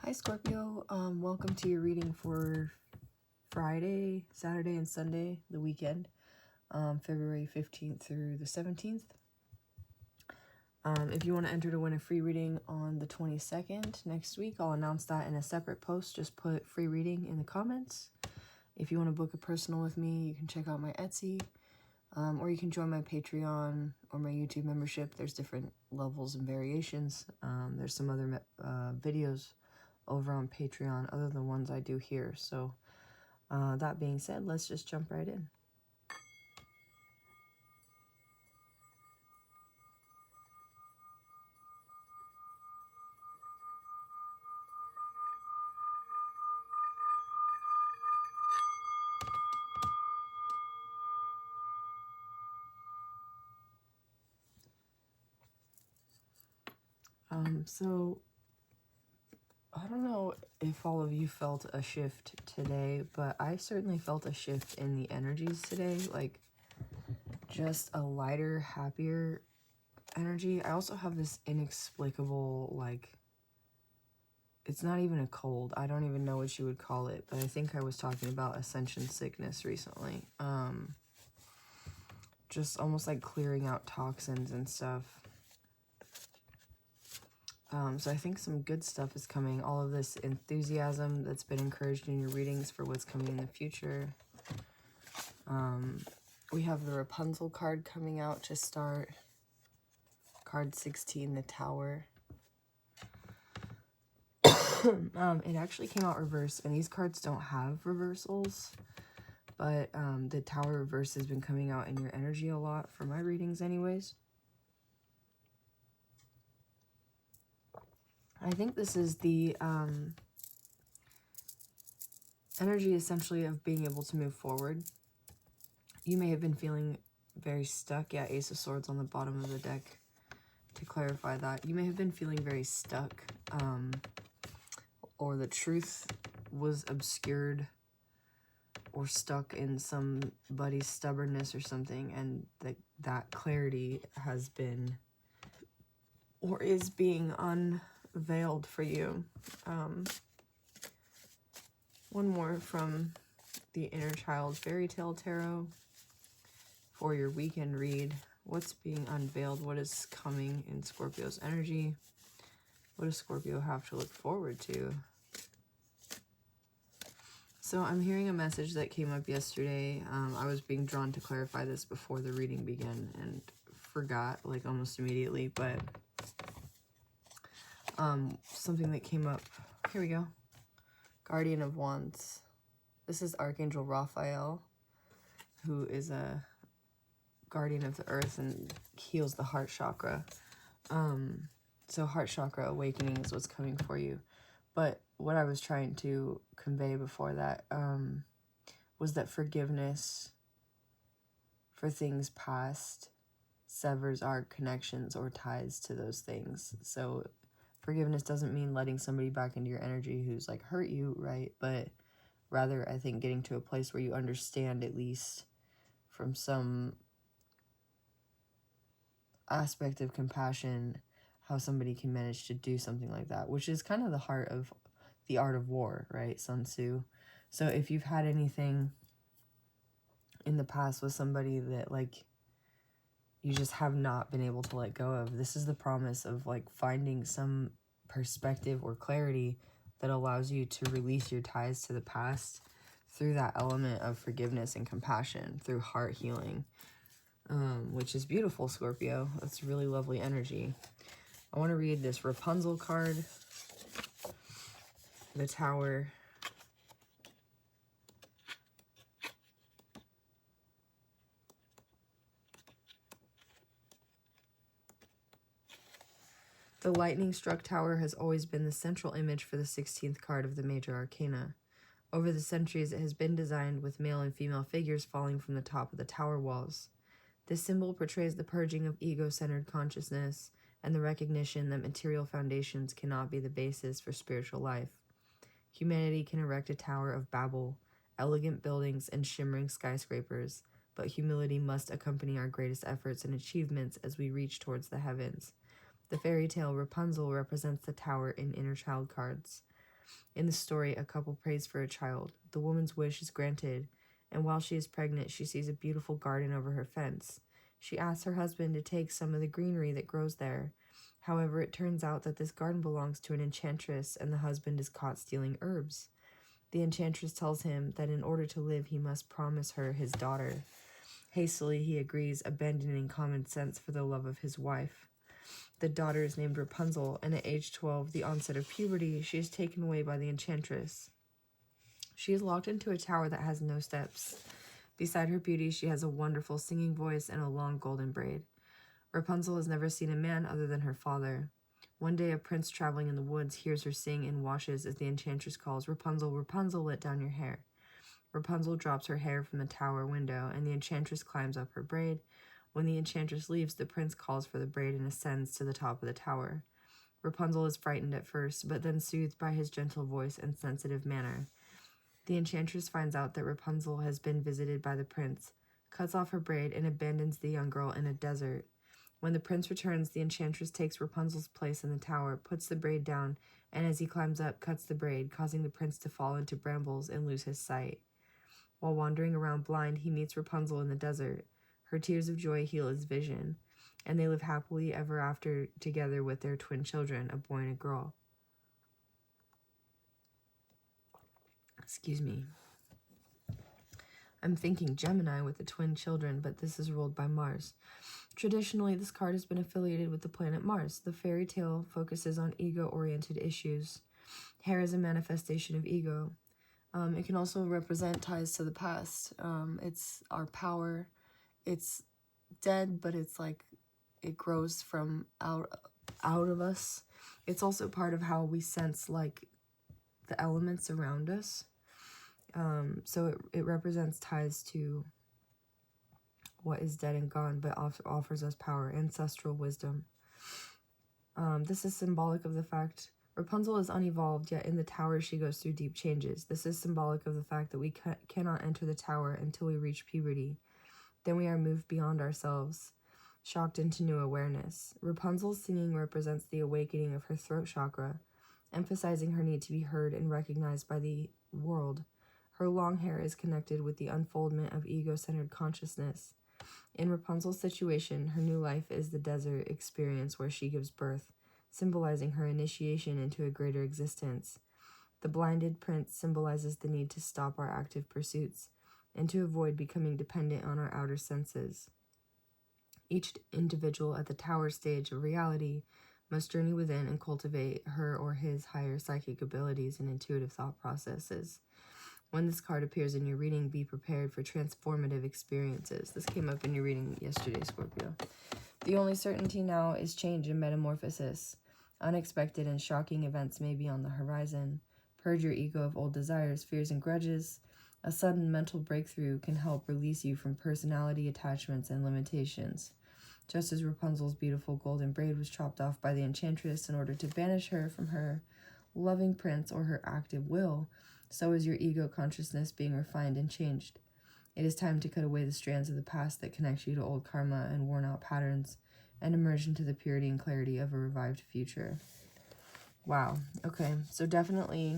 Hi Scorpio, welcome to your reading for Friday, Saturday, and Sunday, the weekend, February 15th through the 17th. If you want to enter to win a free reading on the 22nd next week, I'll announce that in a separate post. Just put free reading in the comments. If you want to book a personal with me, you can check out my Etsy, or you can join my Patreon or my YouTube membership. There's different levels and variations. There's some other videos over on Patreon other than ones I do here. So that being said, let's just jump right in. So I don't know if all of you felt a shift today, but I certainly felt a shift in the energies today, like just a lighter, happier energy. I also have this inexplicable, like, it's not even a cold. I don't even know what you would call it, but I think I was talking about ascension sickness recently. Just almost like clearing out toxins and stuff. So I think some good stuff is coming. All of this enthusiasm that's been encouraged in your readings for what's coming in the future. We have the Rapunzel card coming out to start. Card 16, the Tower. It actually came out reverse, and these cards don't have reversals. But the Tower reverse has been coming out in your energy a lot for my readings anyways. I think this is the energy essentially of being able to move forward. You may have been feeling very stuck. Yeah, Ace of Swords on the bottom of the deck to clarify that. You may have been feeling very stuck, or the truth was obscured or stuck in somebody's stubbornness or something, and that clarity has been or is being unveiled for you. One more from the Inner Child Fairy Tale Tarot for your weekend read. What's being unveiled? What is coming in Scorpio's energy? What does Scorpio have to look forward to? So I'm hearing a message that came up yesterday. I was being drawn to clarify this before the reading began and forgot like almost immediately, but something that came up. Here we go. Guardian of Wands. This is Archangel Raphael, who is a guardian of the earth and heals the heart chakra. So heart chakra awakening is what's coming for you. But what I was trying to convey before that was that forgiveness for things past severs our connections or ties to those things. So forgiveness doesn't mean letting somebody back into your energy who's like hurt you, right? But rather, I think getting to a place where you understand, at least from some aspect of compassion, how somebody can manage to do something like that, which is kind of the heart of the art of war, right? Sun Tzu. So if you've had anything in the past with somebody that like you just have not been able to let go of, this is the promise of like finding some perspective or clarity that allows you to release your ties to the past through that element of forgiveness and compassion, through heart healing, which is beautiful, Scorpio. That's really lovely energy. I want to read this Rapunzel card, the Tower, the lightning-struck tower has always been the central image for the 16th card of the major arcana. Over the centuries, it has been designed with male and female figures falling from the top of the tower walls. This symbol portrays the purging of ego-centered consciousness and the recognition that material foundations cannot be the basis for spiritual life. Humanity can erect a Tower of Babel, elegant buildings and shimmering skyscrapers, but humility must accompany our greatest efforts and achievements as we reach towards the heavens. The fairy tale Rapunzel represents the tower in Inner Child cards. In the story, a couple prays for a child. The woman's wish is granted, and while she is pregnant, she sees a beautiful garden over her fence. She asks her husband to take some of the greenery that grows there. However, it turns out that this garden belongs to an enchantress, and the husband is caught stealing herbs. The enchantress tells him that in order to live, he must promise her his daughter. Hastily, he agrees, abandoning common sense for the love of his wife. The daughter is named Rapunzel, and at age 12, the onset of puberty, she is taken away by the enchantress. She is locked into a tower that has no steps. Beside her beauty, she has a wonderful singing voice and a long golden braid. Rapunzel has never seen a man other than her father. One day, a prince traveling in the woods hears her sing and washes as the enchantress calls, "Rapunzel, Rapunzel, let down your hair." Rapunzel drops her hair from the tower window, and the enchantress climbs up her braid. When the enchantress leaves, the prince calls for the braid and ascends to the top of the tower. Rapunzel is frightened at first, but then soothed by his gentle voice and sensitive manner. The enchantress finds out that Rapunzel has been visited by the prince, cuts off her braid, and abandons the young girl in a desert. When the prince returns, the enchantress takes Rapunzel's place in the tower, puts the braid down, and as he climbs up, cuts the braid, causing the prince to fall into brambles and lose his sight. While wandering around blind, he meets Rapunzel in the desert. Her tears of joy heal his vision, and they live happily ever after together with their twin children, a boy and a girl. Excuse me. I'm thinking Gemini with the twin children, but this is ruled by Mars. Traditionally, this card has been affiliated with the planet Mars. The fairy tale focuses on ego-oriented issues. Hair is a manifestation of ego. It can also represent ties to the past. It's our power. It's dead, but it's like it grows from out of us. It's also part of how we sense like the elements around us. So it represents ties to what is dead and gone, but offers us power, ancestral wisdom. This is symbolic of the fact Rapunzel is unevolved, yet in the tower she goes through deep changes. This is symbolic of the fact that we cannot enter the tower until we reach puberty. Then we are moved beyond ourselves, shocked into new awareness. Rapunzel's singing represents the awakening of her throat chakra, emphasizing her need to be heard and recognized by the world. Her long hair is connected with the unfoldment of ego-centered consciousness. In Rapunzel's situation, her new life is the desert experience where she gives birth, symbolizing her initiation into a greater existence. The blinded prince symbolizes the need to stop our active pursuits and to avoid becoming dependent on our outer senses. Each individual at the tower stage of reality must journey within and cultivate her or his higher psychic abilities and intuitive thought processes. When this card appears in your reading, be prepared for transformative experiences. This came up in your reading yesterday, Scorpio. The only certainty now is change and metamorphosis. Unexpected and shocking events may be on the horizon. Purge your ego of old desires, fears, and grudges. A sudden mental breakthrough can help release you from personality attachments and limitations. Just as Rapunzel's beautiful golden braid was chopped off by the enchantress in order to banish her from her loving prince or her active will, so is your ego consciousness being refined and changed. It is time to cut away the strands of the past that connect you to old karma and worn-out patterns and emerge into the purity and clarity of a revived future. Wow. Okay, so definitely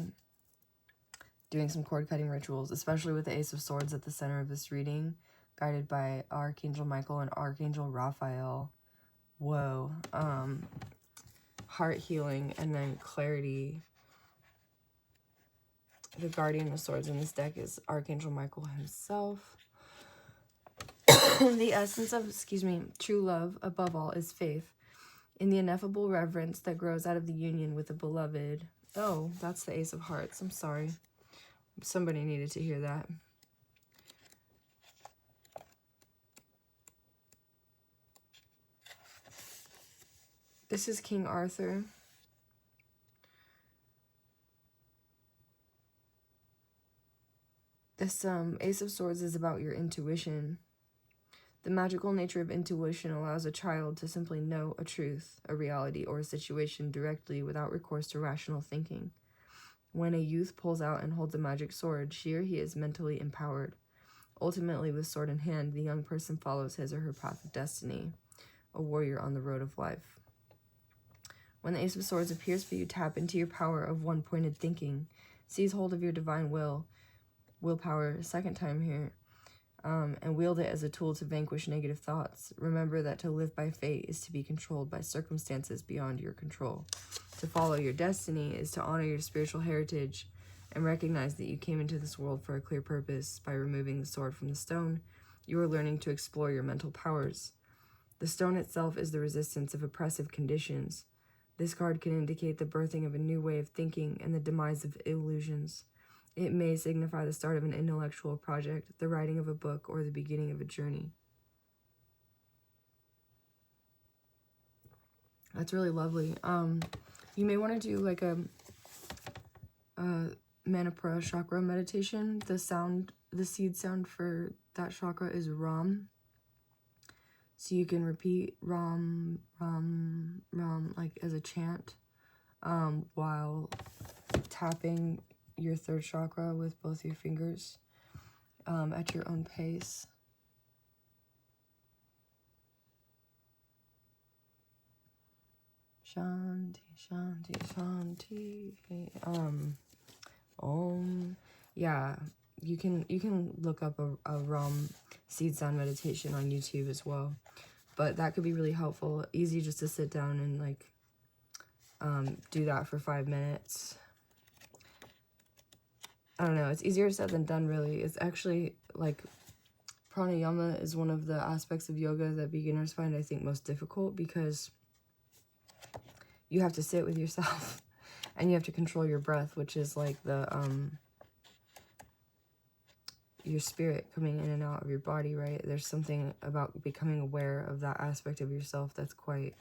doing some cord-cutting rituals, especially with the Ace of Swords at the center of this reading, guided by Archangel Michael and Archangel Raphael. Whoa. Heart healing and then clarity. The Guardian of Swords in this deck is Archangel Michael himself. The essence of, true love, above all, is faith in the ineffable reverence that grows out of the union with the beloved. Oh, that's the Ace of Hearts. I'm sorry. Somebody needed to hear that. This is King Arthur. This Ace of Swords is about your intuition. The magical nature of intuition allows a child to simply know a truth, a reality, or a situation directly without recourse to rational thinking. When a youth pulls out and holds a magic sword, she or he is mentally empowered. Ultimately, with sword in hand, the young person follows his or her path of destiny, a warrior on the road of life. When the Ace of Swords appears for you, tap into your power of one-pointed thinking. Seize hold of your divine willpower, second time here, and wield it as a tool to vanquish negative thoughts. Remember that to live by fate is to be controlled by circumstances beyond your control. To follow your destiny is to honor your spiritual heritage and recognize that you came into this world for a clear purpose. By removing the sword from the stone, you are learning to explore your mental powers. The stone itself is the resistance of oppressive conditions. This card can indicate the birthing of a new way of thinking and the demise of illusions. It may signify the start of an intellectual project, the writing of a book, or the beginning of a journey. That's really lovely. You may want to do like a Manipura chakra meditation. The seed sound for that chakra is Ram. So you can repeat Ram, Ram, Ram, like as a chant, while tapping your third chakra with both your fingers at your own pace. Shanti, Shanti, Shanti. Yeah, you can look up a Ram seed sound meditation on YouTube as well, but that could be really helpful. Easy just to sit down and like do that for 5 minutes. I don't know, it's easier said than done, really. It's actually like pranayama is one of the aspects of yoga that beginners find, I think, most difficult, because you have to sit with yourself and you have to control your breath, which is like the your spirit coming in and out of your body, right? There's something about becoming aware of that aspect of yourself that's quite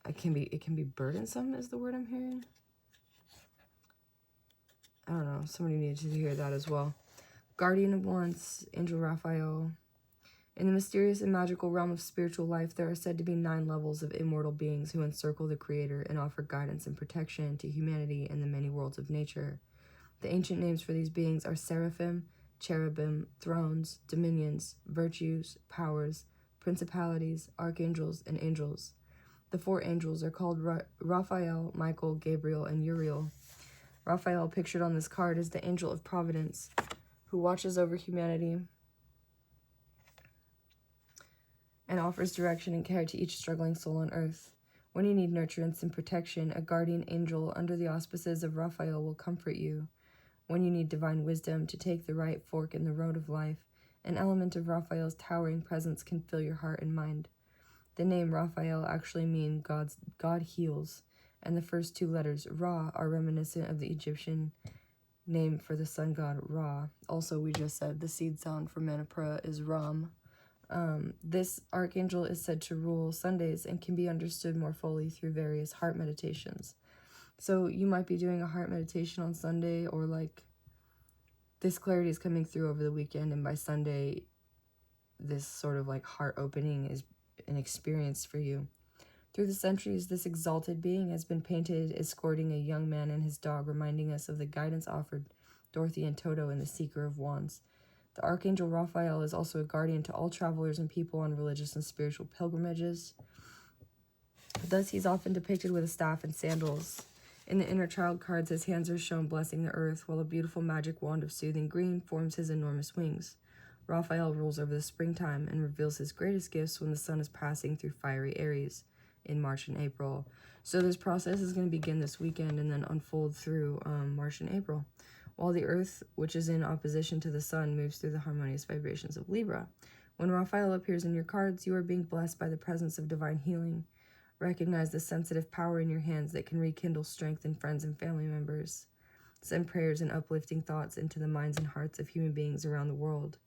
it can be burdensome, is the word I'm hearing. I don't know, somebody needed to hear that as well. Guardian of Wands, Angel Raphael. In the mysterious and magical realm of spiritual life, there are said to be 9 levels of immortal beings who encircle the Creator and offer guidance and protection to humanity in the many worlds of nature. The ancient names for these beings are seraphim, cherubim, thrones, dominions, virtues, powers, principalities, archangels, and angels. The 4 angels are called Raphael, Michael, Gabriel, and Uriel. Raphael, pictured on this card, is the angel of providence, who watches over humanity and offers direction and care to each struggling soul on earth. When you need nurturance and protection, a guardian angel under the auspices of Raphael will comfort you. When you need divine wisdom to take the right fork in the road of life, an element of Raphael's towering presence can fill your heart and mind. The name Raphael actually means God heals, and the first 2 letters, Ra, are reminiscent of the Egyptian name for the sun god Ra. Also, we just said the seed sound for Manipura is Ram. This archangel is said to rule Sundays and can be understood more fully through various heart meditations. So you might be doing a heart meditation on Sunday, or like this clarity is coming through over the weekend, and by Sunday, this sort of like heart opening is an experience for you. Through the centuries, this exalted being has been painted escorting a young man and his dog, reminding us of the guidance offered Dorothy and Toto in The Seeker of Wands. The Archangel Raphael is also a guardian to all travelers and people on religious and spiritual pilgrimages. Thus, he's often depicted with a staff and sandals. In the inner child cards, his hands are shown blessing the earth, while a beautiful magic wand of soothing green forms his enormous wings. Raphael rules over the springtime and reveals his greatest gifts when the sun is passing through fiery Aries in March and April. So this process is going to begin this weekend and then unfold through March and April, while the earth, which is in opposition to the sun, moves through the harmonious vibrations of Libra. When Raphael appears in your cards, you are being blessed by the presence of divine healing. Recognize the sensitive power in your hands that can rekindle strength in friends and family members. Send prayers and uplifting thoughts into the minds and hearts of human beings around the world.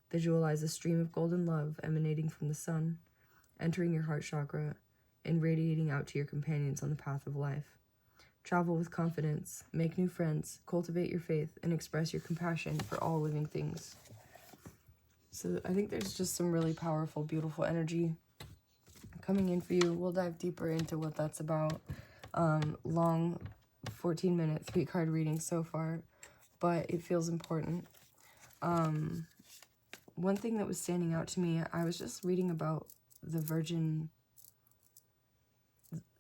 Visualize a stream of golden love emanating from the sun, entering your heart chakra, and radiating out to your companions on the path of life. Travel with confidence, make new friends, cultivate your faith, and express your compassion for all living things. So I think there's just some really powerful, beautiful energy coming in for you. We'll dive deeper into what that's about. Long 14-minute 3-card reading so far, but it feels important. One thing that was standing out to me, I was just reading about the Virgin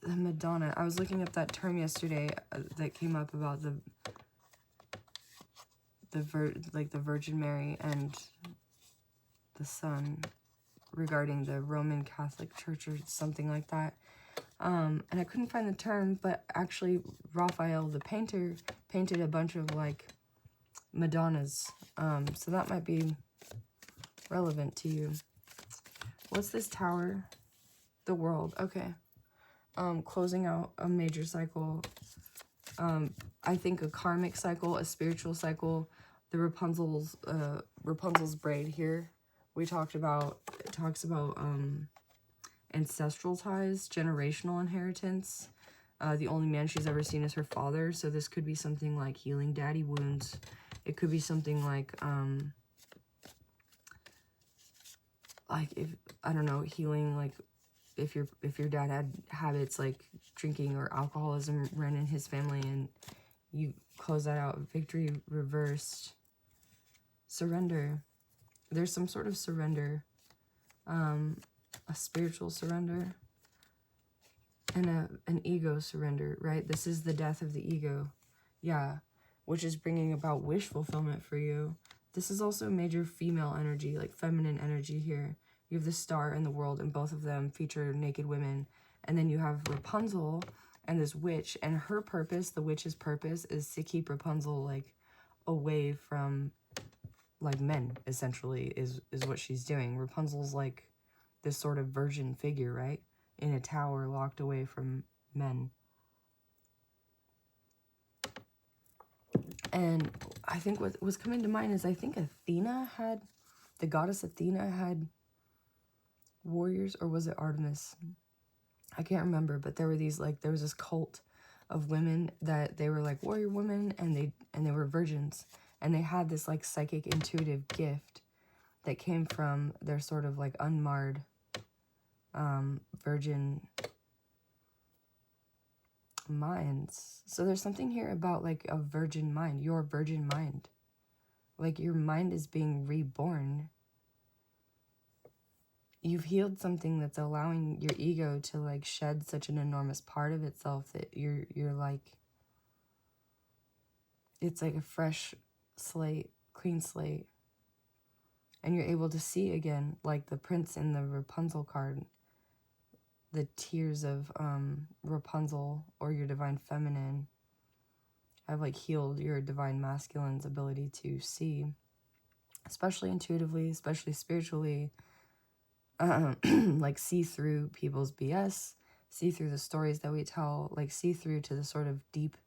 the Madonna. I was looking up that term yesterday that came up about the Virgin Mary and the Son regarding the Roman Catholic Church or something like that. And I couldn't find the term, but actually Raphael, the painter, painted a bunch of like Madonnas. So that might be relevant to you. What's this tower? The World. Okay. Closing out a major cycle. I think a karmic cycle, a spiritual cycle. The Rapunzel's braid here. We talked about, it talks about ancestral ties, generational inheritance. The only man she's ever seen is her father. So this could be something like healing daddy wounds. It could be something like if, I don't know, healing, like if your dad had habits like drinking or alcoholism ran in his family, and you close that out. Victory reversed. Surrender. There's some sort of surrender. A spiritual surrender. And an ego surrender, right? This is the death of the ego. Yeah. Which is bringing about wish fulfillment for you. This is also major female energy, like feminine energy here. You have the Star and the World, and both of them feature naked women. And then you have Rapunzel and this witch, and her purpose, the witch's purpose, is to keep Rapunzel like away from like men, essentially, is what she's doing. Rapunzel's like this sort of virgin figure, right? In a tower locked away from men. And I think what was coming to mind is I think the goddess Athena had warriors, or was it Artemis? I can't remember, but there were these there was this cult of women that they were like warrior women, and they were virgins, and they had this like psychic intuitive gift that came from their sort of like unmarred virgin minds. So there's something here about like a virgin mind, your virgin mind. Like your mind is being reborn. You've healed something that's allowing your ego to like shed such an enormous part of itself that you're like, it's like a fresh slate, clean slate. And you're able to see again, like the prince in the Rapunzel card, the tears of Rapunzel or your divine feminine have like healed your divine masculine's ability to see, especially intuitively, especially spiritually, like see through people's BS, see through the stories that we tell, like see through to the sort of deep,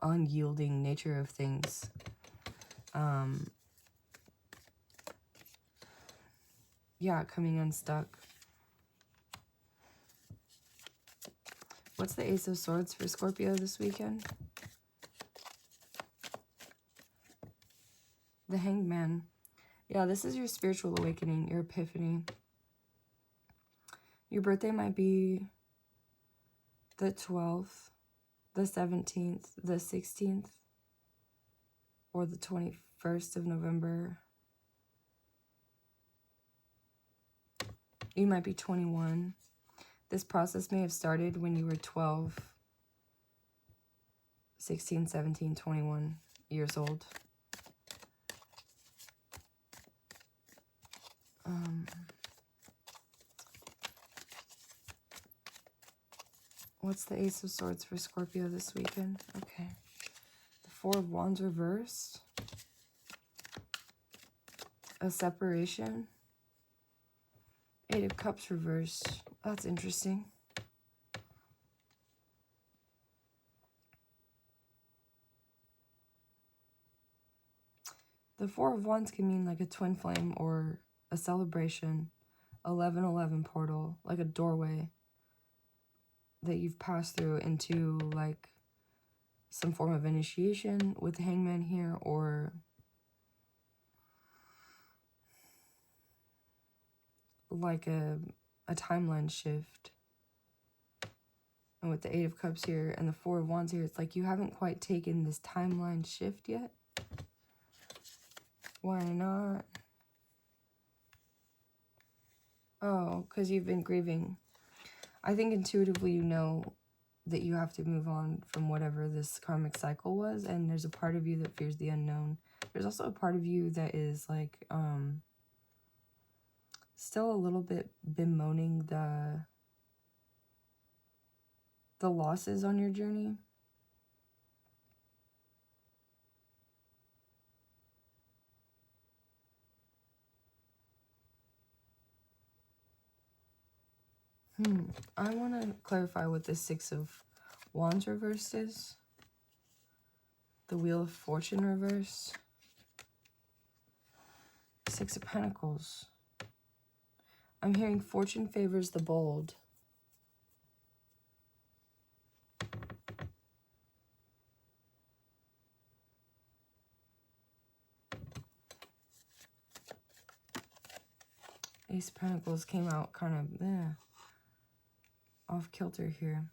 unyielding nature of things. Yeah, coming unstuck. What's the Ace of Swords for Scorpio this weekend? The Hanged Man. Yeah, this is your spiritual awakening, your epiphany. Your birthday might be the 12th, the 17th, the 16th, or the 21st of November. You might be 21. This process may have started when you were 12, 16, 17, 21 years old. What's the Ace of Swords for Scorpio this weekend? Okay. The Four of Wands reversed. A separation. Eight of Cups reversed. That's interesting. The Four of Wands can mean like a twin flame or a celebration. 1111 portal, like a doorway that you've passed through into like some form of initiation with the Hangman here, or like a timeline shift. And with the Eight of Cups here and the Four of Wands here, it's like you haven't quite taken this timeline shift yet. Why not? Oh, because you've been grieving. I think intuitively you know that you have to move on from whatever this karmic cycle was, and there's a part of you that fears the unknown. There's also a part of you that is like still a little bit bemoaning the losses on your journey. I want to clarify what the Six of Wands reversed is. The Wheel of Fortune reverse. Six of Pentacles. I'm hearing fortune favors the bold. Ace of Pentacles came out kind of off kilter here.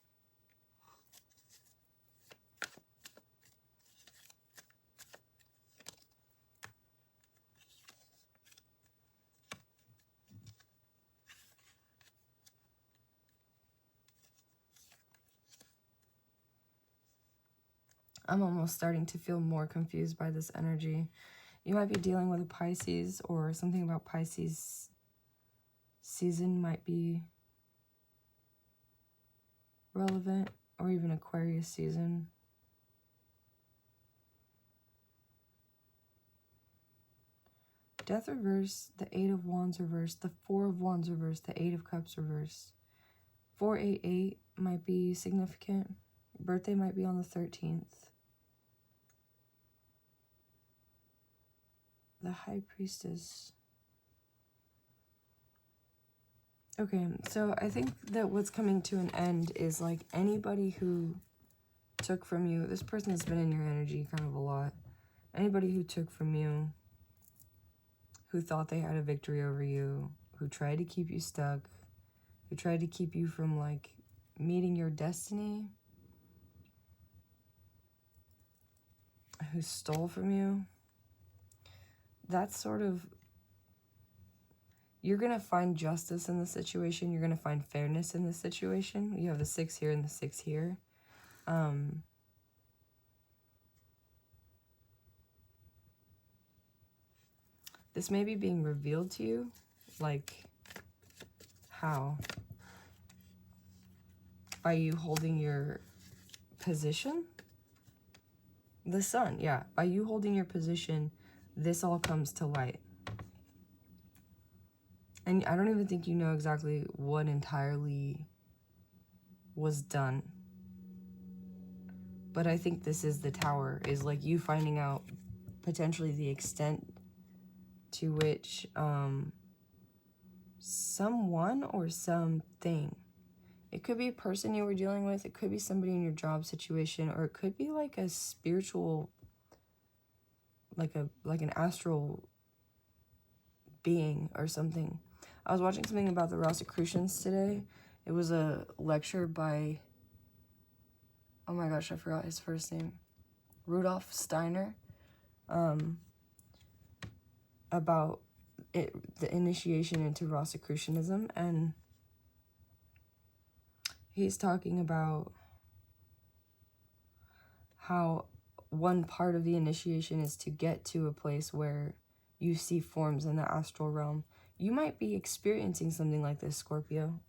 I'm almost starting to feel more confused by this energy. You might be dealing with a Pisces, or something about Pisces season might be relevant, or even Aquarius season. Death reverse, the Eight of Wands reverse, the Four of Wands reverse, the Eight of Cups reverse. 488 might be significant. Birthday might be on the 13th. The High Priestess. Okay, so I think that what's coming to an end is like anybody who took from you, this person has been in your energy kind of a lot. Anybody who took from you, who thought they had a victory over you, who tried to keep you stuck, who tried to keep you from like meeting your destiny, who stole from you, that's sort of, you're going to find justice in the situation. You're going to find fairness in the situation. You have the 6 here and the 6 here. This may be being revealed to you. Like, how? By you holding your position? The Sun, yeah. By you holding your position, this all comes to light. And I don't even think you know exactly what entirely was done. But I think this is the Tower, is like you finding out potentially the extent to which someone or something, it could be a person you were dealing with, it could be somebody in your job situation, or it could be like a spiritual, like an astral being or something. I was watching something about the Rosicrucians today. It was a lecture by, oh my gosh, I forgot his first name, Rudolf Steiner, about the initiation into Rosicrucianism, and he's talking about how one part of the initiation is to get to a place where you see forms in the astral realm. You might be experiencing something like this, Scorpio.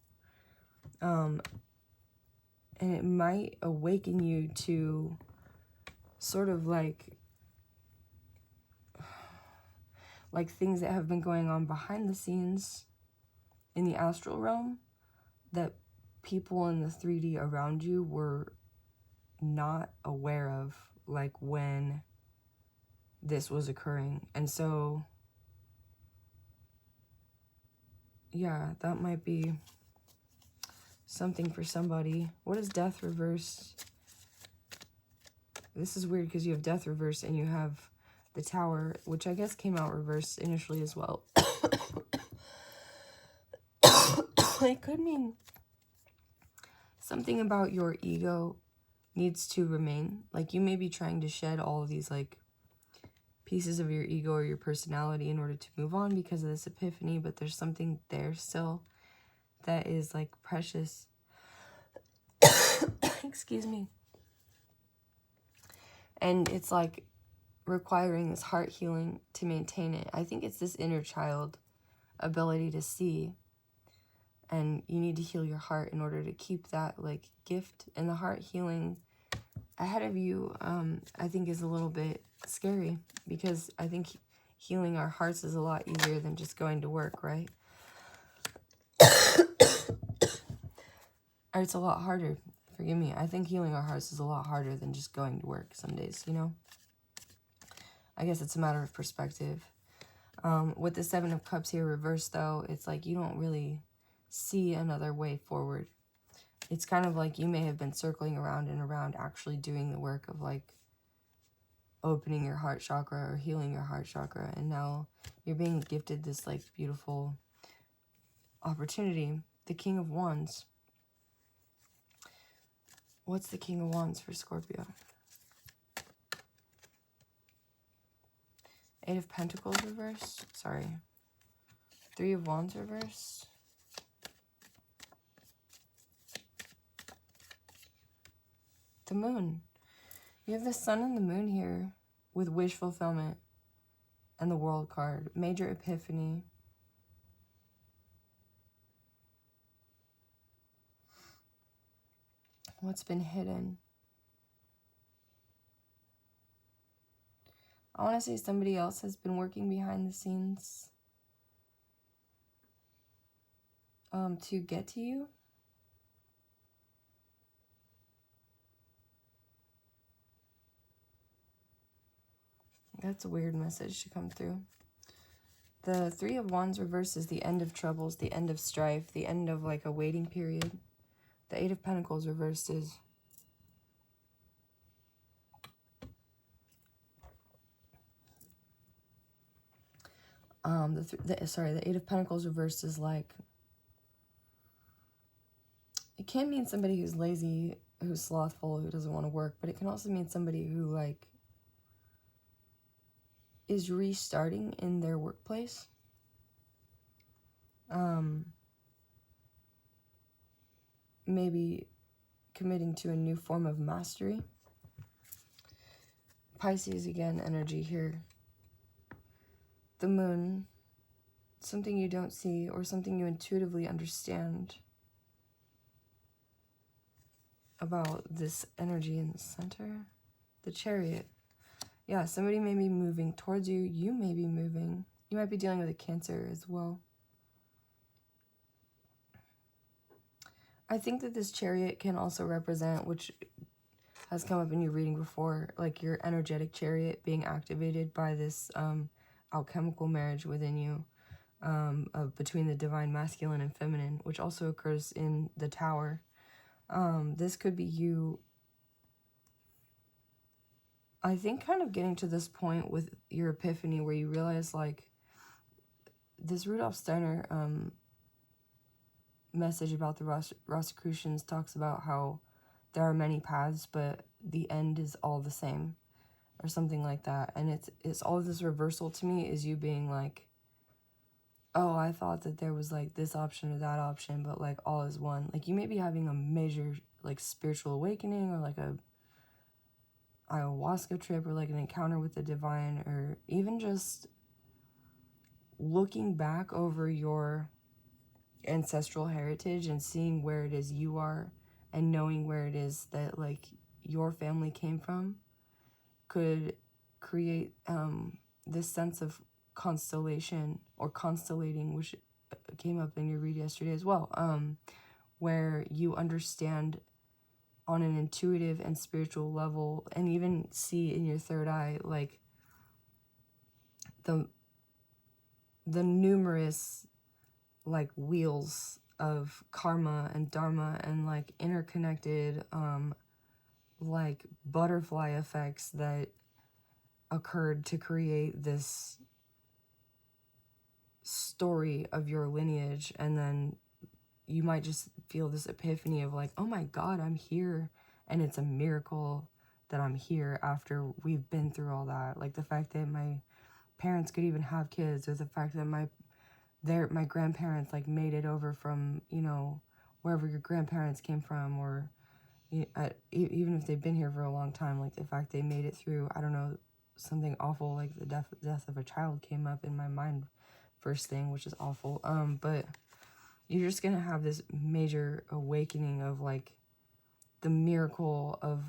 And it might awaken you to sort of like things that have been going on behind the scenes in the astral realm that people in the 3D around you were not aware of, like when this was occurring. And so, yeah, that might be something for somebody. What is Death reverse? This is weird because you have Death reverse and you have the Tower, which I guess came out reversed initially as well. It could mean something about your ego needs to remain. Like you may be trying to shed all of these like pieces of your ego or your personality in order to move on because of this epiphany, but there's something there still that is like precious. excuse me. And it's like requiring this heart healing to maintain it. I think it's this inner child ability to see, and you need to heal your heart in order to keep that like gift. And the heart healing ahead of you, I think is a little bit scary, because I think healing our hearts is a lot easier than just going to work, right? Or it's a lot harder. Forgive me. I think healing our hearts is a lot harder than just going to work some days, you know? I guess it's a matter of perspective. With the Seven of Cups here reversed, though, it's like you don't really see another way forward. It's kind of like you may have been circling around and around actually doing the work of like opening your heart chakra or healing your heart chakra, and now you're being gifted this like beautiful opportunity. The King of Wands. What's the King of Wands for Scorpio? Eight of Pentacles reversed. Sorry. Three of Wands reversed. The Moon. You have the Sun and the Moon here with wish fulfillment and the World card. Major epiphany. What's been hidden? I want to say somebody else has been working behind the scenes to get to you. That's a weird message to come through. The Three of Wands reversed is the end of troubles, the end of strife, the end of like a waiting period. The Eight of Pentacles reversed is the Eight of Pentacles reversed is like, it can mean somebody who's lazy, who's slothful, who doesn't want to work, but it can also mean somebody who like is restarting in their workplace. Maybe committing to a new form of mastery. Pisces again, energy here. The Moon, something you don't see or something you intuitively understand about this energy in the center. The Chariot. Yeah, somebody may be moving towards you. You may be moving. You might be dealing with a Cancer as well. I think that this Chariot can also represent, which has come up in your reading before, like your energetic chariot being activated by this alchemical marriage within you between the divine masculine and feminine, which also occurs in the Tower. This could be you, I think, kind of getting to this point with your epiphany where you realize, like, this Rudolf Steiner message about the Rosicrucians talks about how there are many paths, but the end is all the same, or something like that. And it's all this reversal to me is you being like, oh, I thought that there was like this option or that option, but like all is one. Like you may be having a major like spiritual awakening, or like a ayahuasca trip, or like an encounter with the divine, or even just looking back over your ancestral heritage and seeing where it is you are, and knowing where it is that like your family came from, could create this sense of constellation or constellating, which came up in your read yesterday as well, where you understand on an intuitive and spiritual level, and even see in your third eye like the numerous like wheels of karma and dharma and like interconnected like butterfly effects that occurred to create this story of your lineage. And then you might just feel this epiphany of like, oh my God, I'm here. And it's a miracle that I'm here after we've been through all that. Like the fact that my parents could even have kids, or the fact that my grandparents like made it over from, you know, wherever your grandparents came from, or, even if they've been here for a long time, like the fact they made it through, I don't know, something awful like the death of a child came up in my mind first thing, which is awful. But you're just gonna have this major awakening of like the miracle of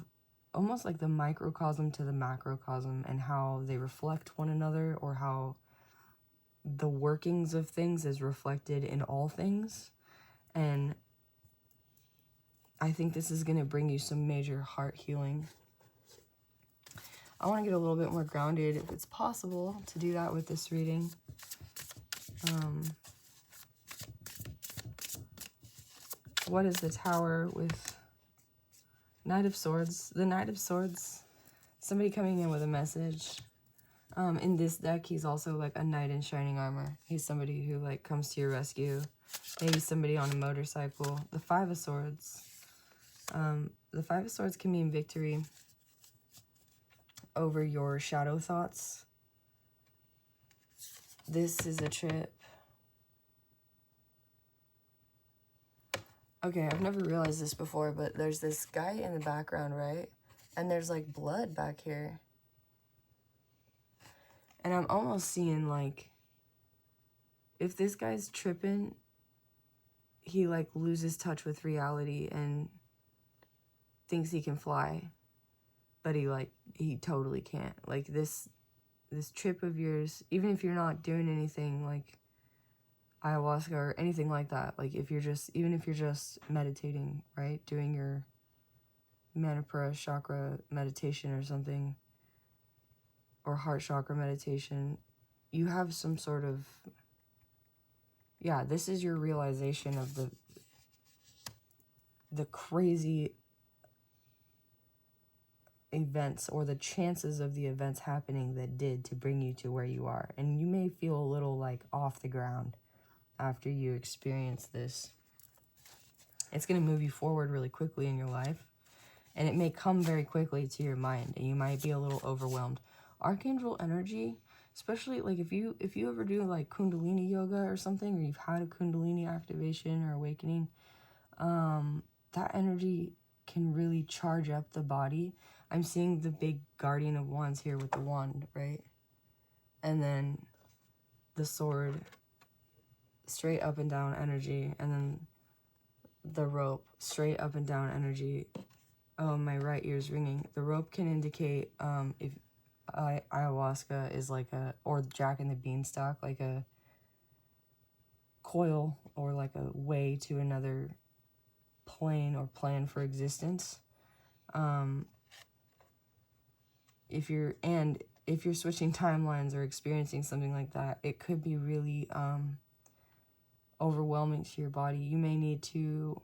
almost like the microcosm to the macrocosm, and how they reflect one another, or how the workings of things is reflected in all things. And I think this is going to bring you some major heart healing. I want to get a little bit more grounded, if it's possible to do that with this reading. What is the Tower with Knight of Swords? The Knight of Swords, somebody coming in with a message. In this deck, he's also like a knight in shining armor. He's somebody who like comes to your rescue. Maybe somebody on a motorcycle. The Five of Swords. The Five of Swords can mean victory over your shadow thoughts. This is a trip. Okay, I've never realized this before, but there's this guy in the background, right? And there's like blood back here. And I'm almost seeing like, if this guy's tripping, he like loses touch with reality and thinks he can fly, but he totally can't. Like this trip of yours, even if you're not doing anything like ayahuasca or anything like that, like even if you're just meditating, right, doing your Manipura chakra meditation or something, or heart chakra meditation, you have some sort of, yeah, this is your realization of the crazy events, or the chances of the events happening that did to bring you to where you are. And you may feel a little like off the ground after you experience this. It's going to move you forward really quickly in your life, and it may come very quickly to your mind, and you might be a little overwhelmed. Archangel energy, especially like if you ever do like Kundalini yoga or something, or you've had a Kundalini activation or awakening, that energy can really charge up the body. I'm seeing the big Guardian of Wands here with the wand, right? And then the sword, straight up and down energy, and then the rope, straight up and down energy. Oh, my right ear's ringing. The rope can indicate if ayahuasca is like or Jack and the Beanstalk, like a coil or like a way to another plane or plan for existence. If you're switching timelines or experiencing something like that, it could be really overwhelming to your body. You may need to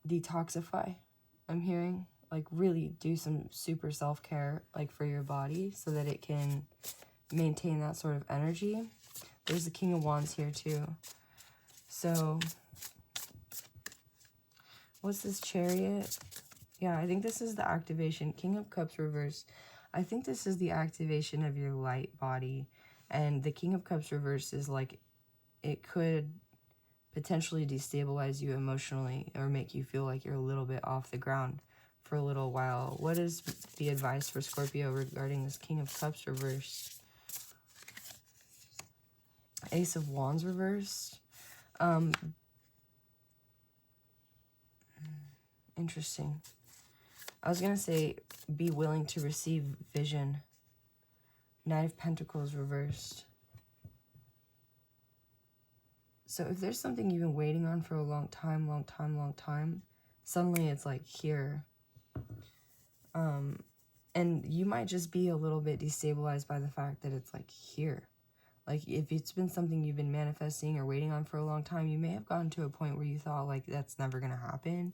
detoxify, I'm hearing, like really do some super self-care like for your body so that it can maintain that sort of energy. There's the King of Wands here too. So what's this Chariot? Yeah, I think this is the activation. King of Cups reverse. I think this is the activation of your light body. And the King of Cups reverse is like, it could potentially destabilize you emotionally or make you feel like you're a little bit off the ground for a little while. What is the advice for Scorpio regarding this King of Cups reversed? Ace of Wands reversed. Interesting. I was going to say, be willing to receive vision. Knight of Pentacles reversed. So if there's something you've been waiting on for a long time, suddenly it's like here. And you might just be a little bit destabilized by the fact that it's like here. Like if it's been something you've been manifesting or waiting on for a long time, you may have gotten to a point where you thought like that's never going to happen.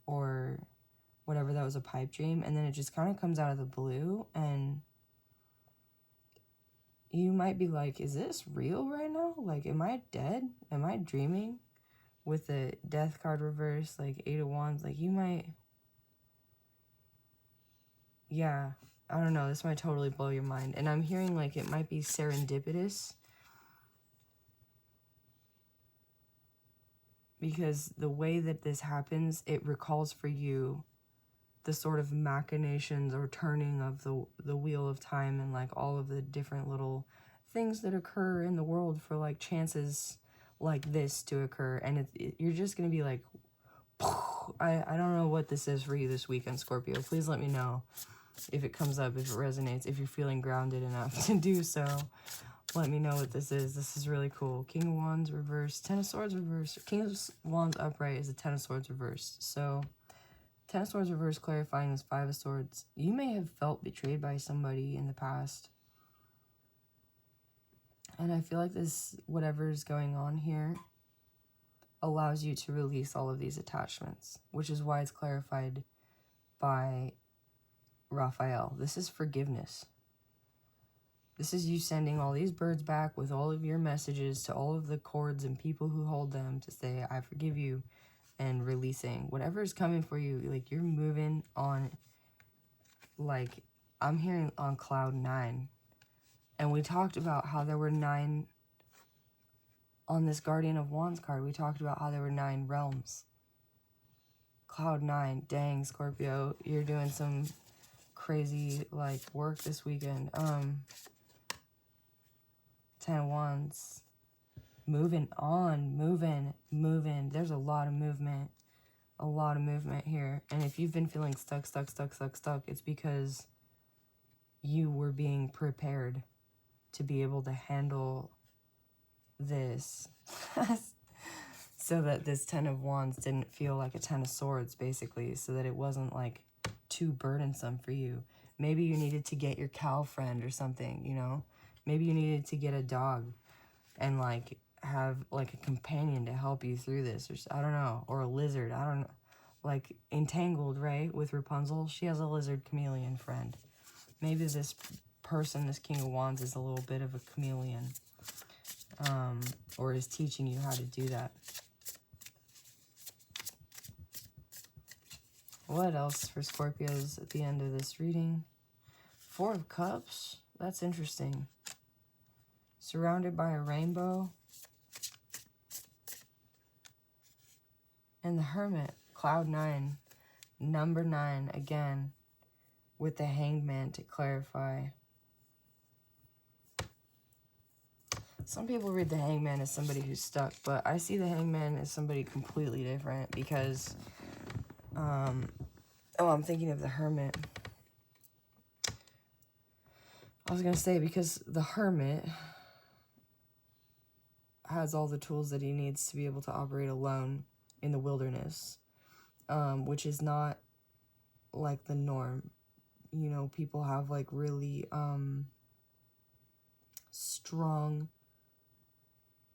Or whatever, that was a pipe dream. And then it just kind of comes out of the blue, and you might be like, is this real right now? Like, am I dead? Am I dreaming? With the Death card reverse, like 8 of Wands, like you might, yeah, I don't know, this might totally blow your mind. And I'm hearing like it might be serendipitous. because the way that this happens, it recalls for you the sort of machinations or turning of the wheel of time, and like all of the different little things that occur in the world for like chances like this to occur. And you're just gonna be like, I don't know what this is for you this weekend, Scorpio. Please let me know if it comes up, if it resonates, if you're feeling grounded enough to do so. Let me know what this is. This is really cool. King of Wands reversed, Ten of Swords reversed. King of Wands upright is a Ten of Swords reversed. So Ten of Swords reversed clarifying is Five of Swords. You may have felt betrayed by somebody in the past. And I feel like this, whatever is going on here, allows you to release all of these attachments, which is why it's clarified by Raphael. This is forgiveness. This is you sending all these birds back with all of your messages to all of the cords and people who hold them to say, I forgive you, and releasing whatever is coming for you. Like, you're moving on, like, I'm hearing on cloud 9. And we talked about how there were 9 on this Guardian of Wands card. We talked about how there were 9 realms. Cloud 9. Dang, Scorpio, you're doing some crazy, like, work this weekend. 10 of Wands. Moving on, moving. There's a lot of movement. A lot of movement here. And if you've been feeling stuck, it's because you were being prepared to be able to handle this. So that this 10 of Wands didn't feel like a 10 of Swords, basically. So that it wasn't, like, too burdensome for you. Maybe you needed to get your cow friend or something, you know? Maybe you needed to get a dog and, like, have, like, a companion to help you through this. Or, I don't know. Or a lizard. I don't know. Like, Entangled, right? With Rapunzel. She has a lizard chameleon friend. Maybe this person, this King of Wands, is a little bit of a chameleon. Or is teaching you how to do that. What else for Scorpios at the end of this reading? 4 of Cups. That's interesting. Surrounded by a rainbow. And the Hermit. Cloud 9. Number 9 again. With the Hangman to clarify. Some people read the Hangman as somebody who's stuck, but I see the Hangman as somebody completely different because, oh, I'm thinking of the Hermit. I was going to say, because the Hermit has all the tools that he needs to be able to operate alone in the wilderness, which is not like the norm. You know, people have like really strong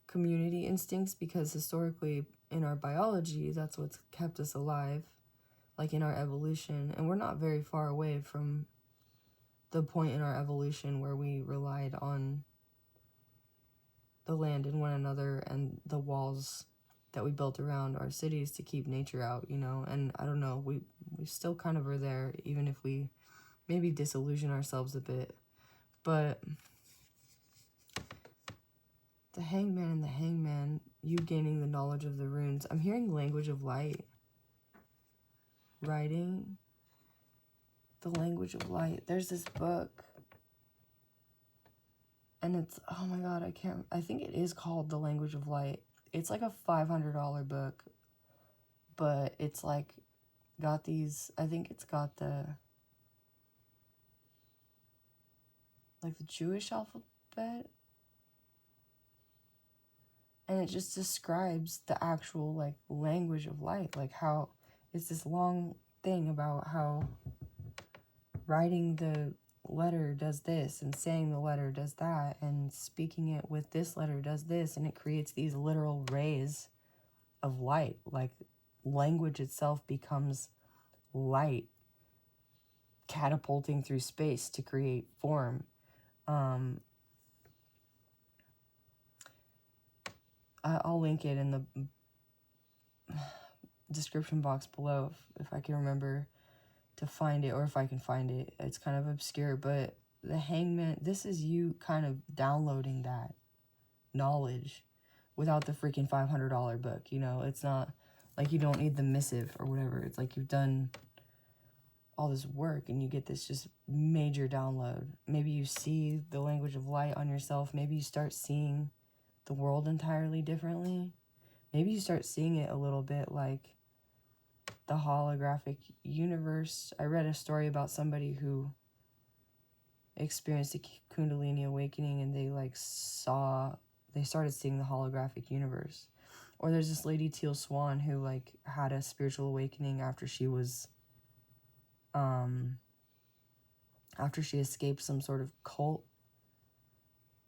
community instincts because historically in our biology, that's what's kept us alive, like in our evolution. And we're not very far away from the point in our evolution where we relied on the land and one another and the walls that we built around our cities to keep nature out, you know. And I don't know, we still kind of are there, even if we maybe disillusion ourselves a bit. But the Hangman and the Hangman, you gaining the knowledge of the runes. I'm hearing language of light. Writing. The language of light. There's this book. And it's, oh my god, I think it is called The Language of Light. It's like a $500 book. But it's like, got these, I think it's got the, like the Jewish alphabet. And it just describes the actual, like, language of light. Like, how it's this long thing about how writing the letter does this, and saying the letter does that, and speaking it with this letter does this, and it creates these literal rays of light. Like, language itself becomes light, catapulting through space to create form. I'll link it in the description box below if I can remember to find it, or if I can find it. It's kind of obscure, but the Hangman, this is you kind of downloading that knowledge without the freaking $500 book, you know? It's not like you don't need the missive or whatever. It's like you've done all this work and you get this just major download. Maybe you see the language of light on yourself. Maybe you start seeing the world entirely differently. Maybe you start seeing it a little bit like the holographic universe. I read a story about somebody who experienced a Kundalini awakening and they started seeing the holographic universe. Or there's this lady, Teal Swan, who like had a spiritual awakening after she was, after she escaped some sort of cult,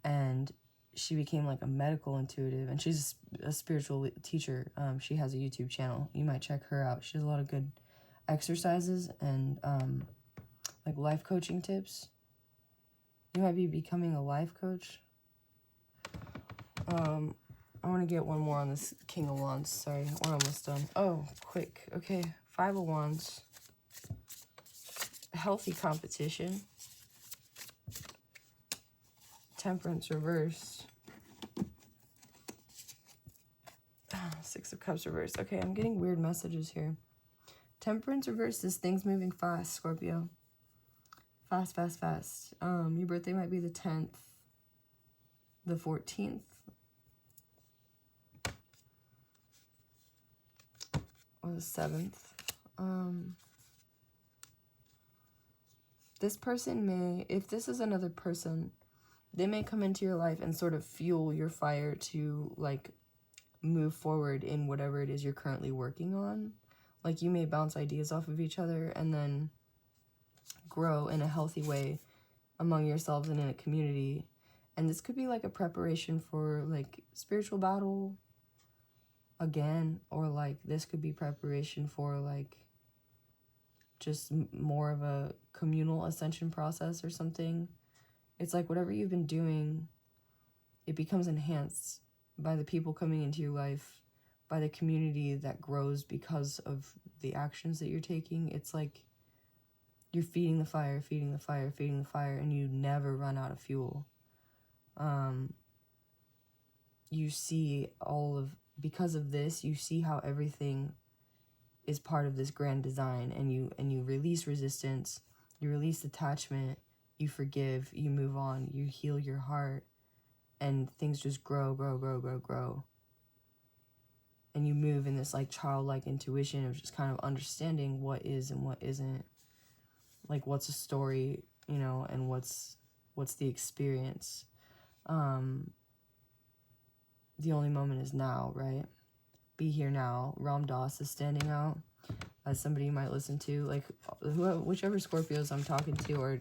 and she became like a medical intuitive, and she's a spiritual teacher. She has a YouTube channel. You might check her out. She has a lot of good exercises and like life coaching tips. You might be becoming a life coach. I want to get one more on this King of Wands. Sorry, we're almost done. Oh, quick. Okay, Five of Wands. Healthy competition. Temperance reversed. Six of Cups reversed. Okay, I'm getting weird messages here. Temperance reversed is things moving fast, Scorpio. Fast, fast, fast. Your birthday might be the 10th, the 14th, or the 7th. This person may, if this is another person, they may come into your life and sort of fuel your fire to like move forward in whatever it is you're currently working on. Like you may bounce ideas off of each other and then grow in a healthy way among yourselves and in a community. And this could be like a preparation for like spiritual battle again, or like this could be preparation for like just more of a communal ascension process or something. It's like whatever you've been doing, it becomes enhanced by the people coming into your life, by the community that grows because of the actions that you're taking. It's like you're feeding the fire, feeding the fire, feeding the fire, and you never run out of fuel. You see because of this, you see how everything is part of this grand design, and you release resistance, you release attachment, you forgive, you move on, you heal your heart, and things just grow, grow, grow, grow, grow. And you move in this like childlike intuition of just kind of understanding what is and what isn't. Like what's a story, you know, and what's the experience. The only moment is now, right? Be here now. Ram Dass is standing out as somebody you might listen to. Like whichever Scorpios I'm talking to are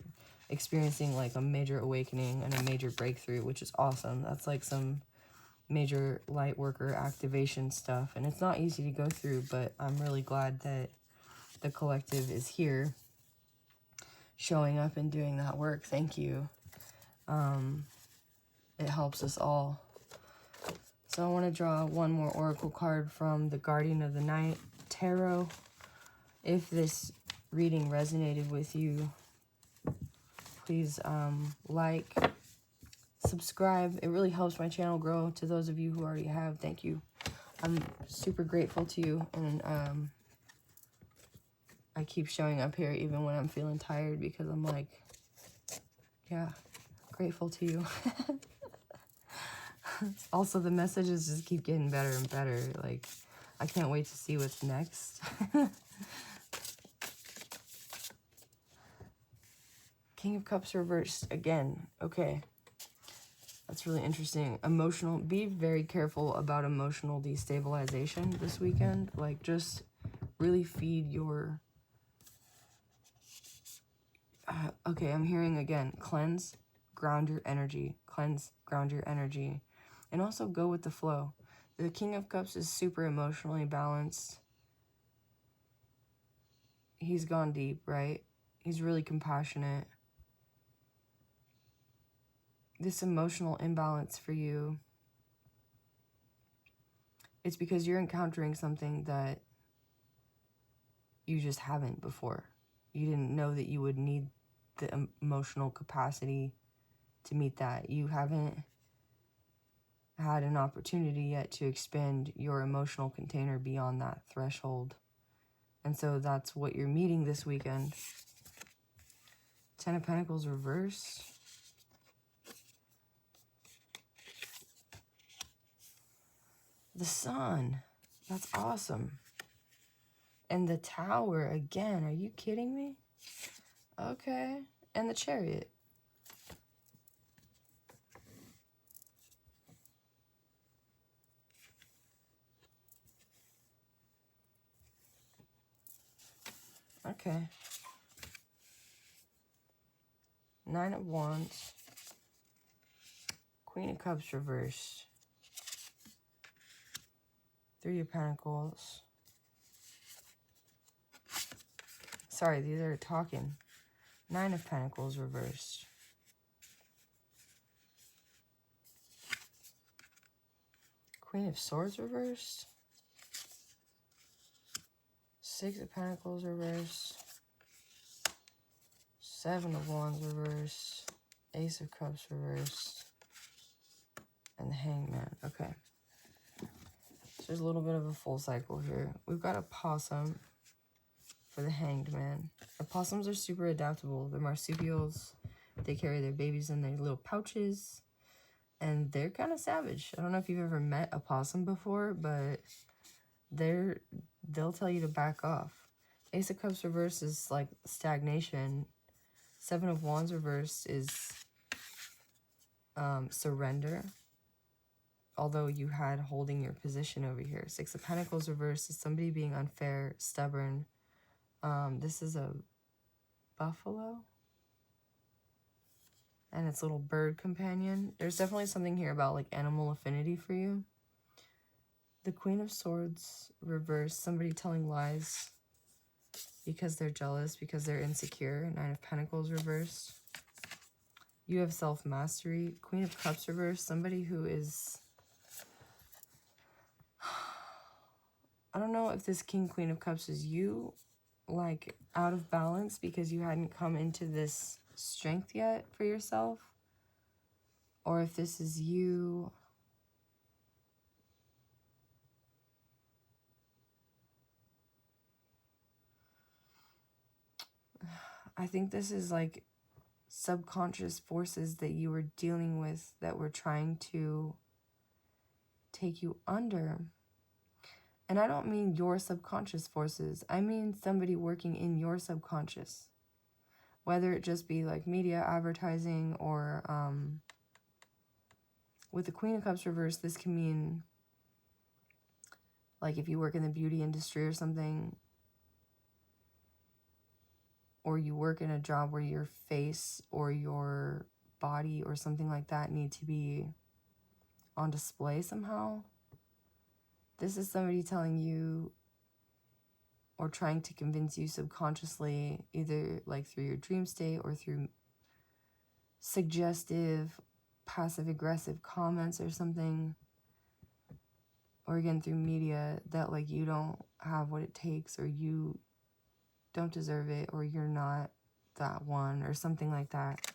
experiencing like a major awakening and a major breakthrough, which is awesome. That's like some major light worker activation stuff, and it's not easy to go through, but I'm really glad that the collective is here showing up and doing that work. Thank you. It helps us all. So I want to draw one more oracle card from the Guardian of the Night Tarot. If this reading resonated with you, please like, subscribe. It really helps my channel grow. To those of you who already have, thank you. I'm super grateful to you, and I keep showing up here even when I'm feeling tired, because I'm like, yeah, grateful to you. Also, the messages just keep getting better and better. Like, I can't wait to see what's next. King of Cups reversed again. Okay. That's really interesting. Emotional. Be very careful about emotional destabilization this weekend. Like, just really feed your... okay, I'm hearing again. Cleanse, ground your energy. Cleanse, ground your energy. And also go with the flow. The King of Cups is super emotionally balanced. He's gone deep, right? He's really compassionate. This emotional imbalance for you, it's because you're encountering something that you just haven't before. You didn't know that you would need the emotional capacity to meet that. You haven't had an opportunity yet to expand your emotional container beyond that threshold. And so that's what you're meeting this weekend. 10 of Pentacles reversed. The Sun. That's awesome. And the Tower again. Are you kidding me? Okay. And the Chariot. Okay. 9 of Wands. Queen of Cups reversed. 3 of Pentacles. Sorry, these are talking. 9 of Pentacles reversed. Queen of Swords reversed. 6 of Pentacles reversed. 7 of Wands reversed. Ace of Cups reversed. And the Hangman. Okay. So there's a little bit of a full cycle here. We've got a possum for the Hanged Man. Opossums are super adaptable. They're marsupials. They carry their babies in their little pouches. And they're kind of savage. I don't know if you've ever met a possum before, but they'll tell you to back off. Ace of Cups reversed is like stagnation. 7 of Wands reversed is surrender. Although you had holding your position over here. 6 of Pentacles reversed is somebody being unfair, stubborn. This is a buffalo. And its little bird companion. There's definitely something here about like animal affinity for you. The Queen of Swords reversed. Somebody telling lies because they're jealous, because they're insecure. 9 of Pentacles reversed. You have self-mastery. Queen of Cups reversed. Somebody who is... I don't know if this King, Queen of Cups is you, like, out of balance because you hadn't come into this strength yet for yourself. Or if this is you... I think this is, like, subconscious forces that you were dealing with that were trying to take you under. And I don't mean your subconscious forces. I mean somebody working in your subconscious. Whether it just be like media, advertising, or with the Queen of Cups reversed, this can mean like if you work in the beauty industry or something, or you work in a job where your face or your body or something like that need to be on display somehow. This is somebody telling you or trying to convince you subconsciously, either like through your dream state or through suggestive, passive-aggressive comments or something, or again through media, that like you don't have what it takes, or you don't deserve it, or you're not that one, or something like that.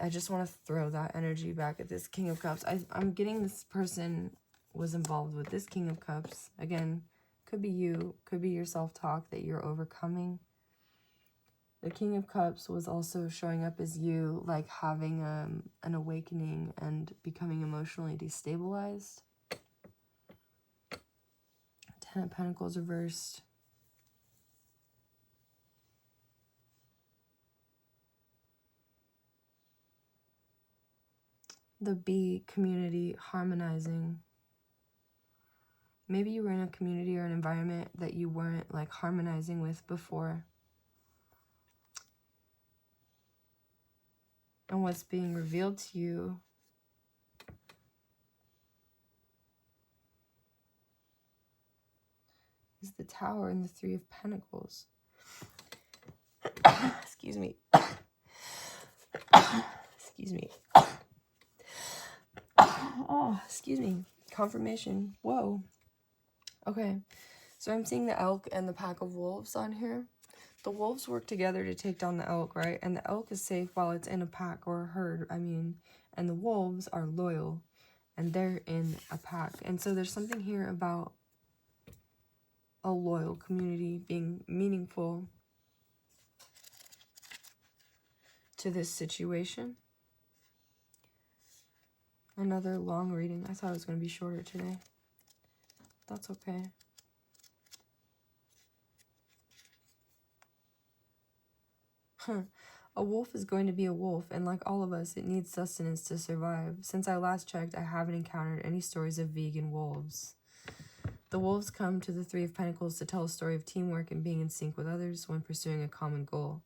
I just want to throw that energy back at this King of Cups. I'm getting this person was involved with this King of Cups. Again, could be you, could be your self-talk that you're overcoming. The King of Cups was also showing up as you, like having an awakening and becoming emotionally destabilized. 10 of Pentacles reversed. The bee community harmonizing. Maybe you were in a community or an environment that you weren't like harmonizing with before. And what's being revealed to you is the Tower and the 3 of Pentacles. Excuse me. Excuse me. Oh, excuse me. Confirmation. Whoa. Okay. So I'm seeing the elk and the pack of wolves on here. The wolves work together to take down the elk, right? And the elk is safe while it's in a pack or a herd. I mean, And the wolves are loyal, and they're in a pack. And so there's something here about a loyal community being meaningful to this situation. Another long reading. I thought it was going to be shorter today. That's okay. A wolf is going to be a wolf, and like all of us, it needs sustenance to survive. Since I last checked, I haven't encountered any stories of vegan wolves. The wolves come to the Three of Pentacles to tell a story of teamwork and being in sync with others when pursuing a common goal.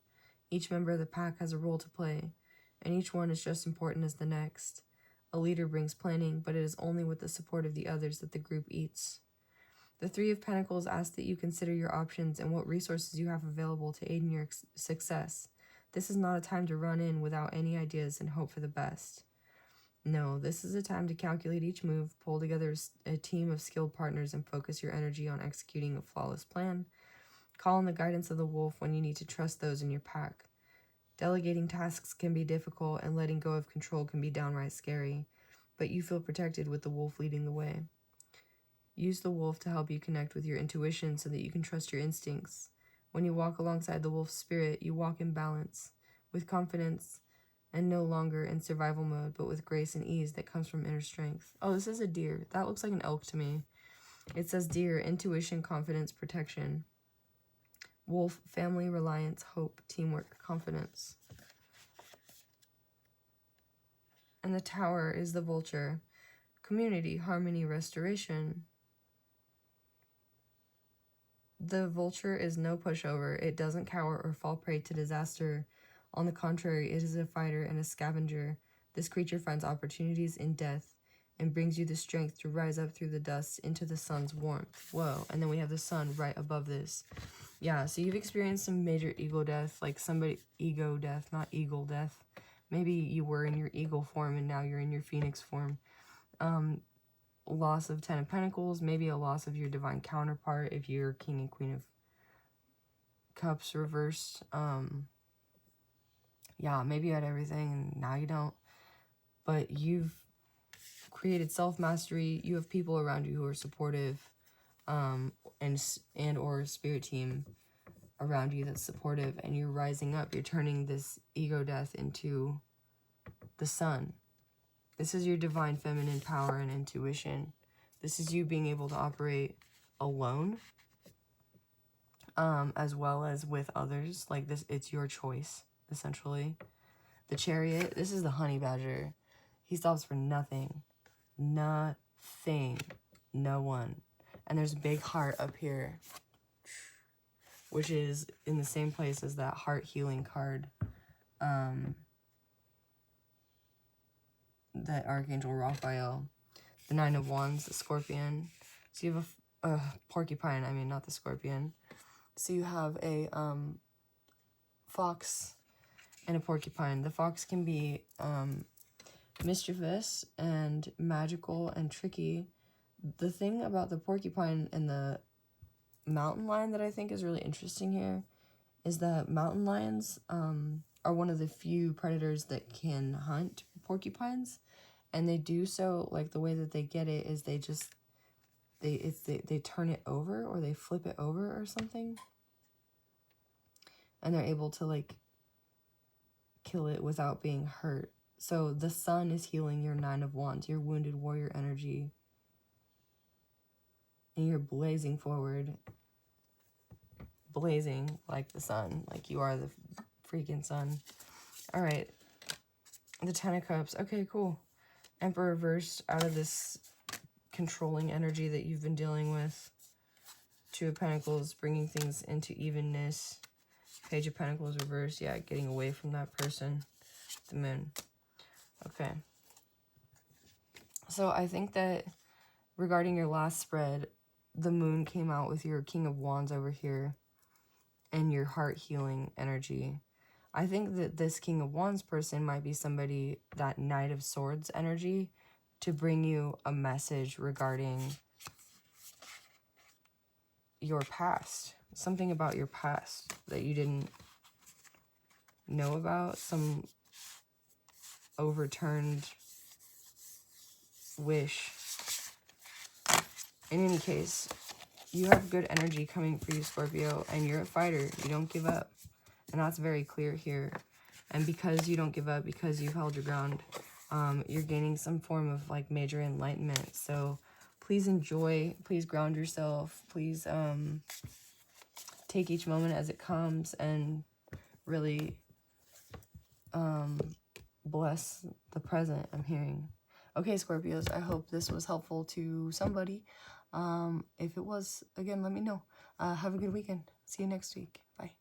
Each member of the pack has a role to play, and each one is just important as the next. A leader brings planning, but it is only with the support of the others that the group eats. The Three of Pentacles asks that you consider your options and what resources you have available to aid in your success. This is not a time to run in without any ideas and hope for the best. No, this is a time to calculate each move, pull together a team of skilled partners, and focus your energy on executing a flawless plan. Call on the guidance of the wolf when you need to trust those in your pack. Delegating tasks can be difficult, and letting go of control can be downright scary, but you feel protected with the wolf leading the way. Use the wolf to help you connect with your intuition so that you can trust your instincts. When you walk alongside the wolf's spirit, you walk in balance, with confidence, and no longer in survival mode, but with grace and ease that comes from inner strength. Oh, this is a deer. That looks like an elk to me. It says deer, intuition, confidence, protection. Wolf, family, reliance, hope, teamwork, confidence. And the tower is the vulture. Community, harmony, restoration. The vulture is no pushover. It doesn't cower or fall prey to disaster. On the contrary, it is a fighter and a scavenger. This creature finds opportunities in death and brings you the strength to rise up through the dust into the sun's warmth. Whoa. And then we have the sun right above this. Yeah, so you've experienced some major ego death, like ego death, not eagle death. Maybe you were in your eagle form and now you're in your phoenix form. Loss of Ten of Pentacles, maybe a loss of your divine counterpart if you're King and Queen of Cups reversed. Yeah, maybe you had everything and now you don't. But you've created self-mastery. You have people around you who are supportive, and or spirit team around you that's supportive, and you're rising up. You're turning this ego death into the sun. This is your divine feminine power and intuition. This is you being able to operate alone, as well as with others. Like this, it's your choice, essentially. The Chariot, this is the honey badger. He stops for nothing. Nothing. No one. And there's a big heart up here, which is in the same place as that heart healing card. That Archangel Raphael. The Nine of Wands, the Scorpion. So you have a porcupine, I mean, not the scorpion. So you have a fox and a porcupine. The fox can be mischievous and magical and tricky. The thing about the porcupine and the mountain lion that I think is really interesting here is that mountain lions are one of the few predators that can hunt porcupines, and they do so, like, the way that they get it is they turn it over, or they flip it over or something, and they're able to, like, kill it without being hurt. So the sun is healing your Nine of Wands, your wounded warrior energy, and you're blazing forward, blazing like the sun, like you are the freaking sun. All right, the Ten of Cups. Okay, cool. Emperor reversed, out of this controlling energy that you've been dealing with. Two of Pentacles, bringing things into evenness. Page of Pentacles reversed, yeah, getting away from that person. The Moon. Okay. So I think that regarding your last spread, the Moon came out with your King of Wands over here and your heart healing energy. I think that this King of Wands person might be somebody, that Knight of Swords energy, to bring you a message regarding your past. Something about your past that you didn't know about. Some overturned wish. In any case, you have good energy coming for you, Scorpio, and you're a fighter. You don't give up. And that's very clear here. And because you don't give up, because you've held your ground, you're gaining some form of like major enlightenment. So please enjoy, please ground yourself, please take each moment as it comes and really bless the present, I'm hearing. Okay, Scorpios, I hope this was helpful to somebody. If it was, again, let me know. Have a good weekend. See you next week. Bye.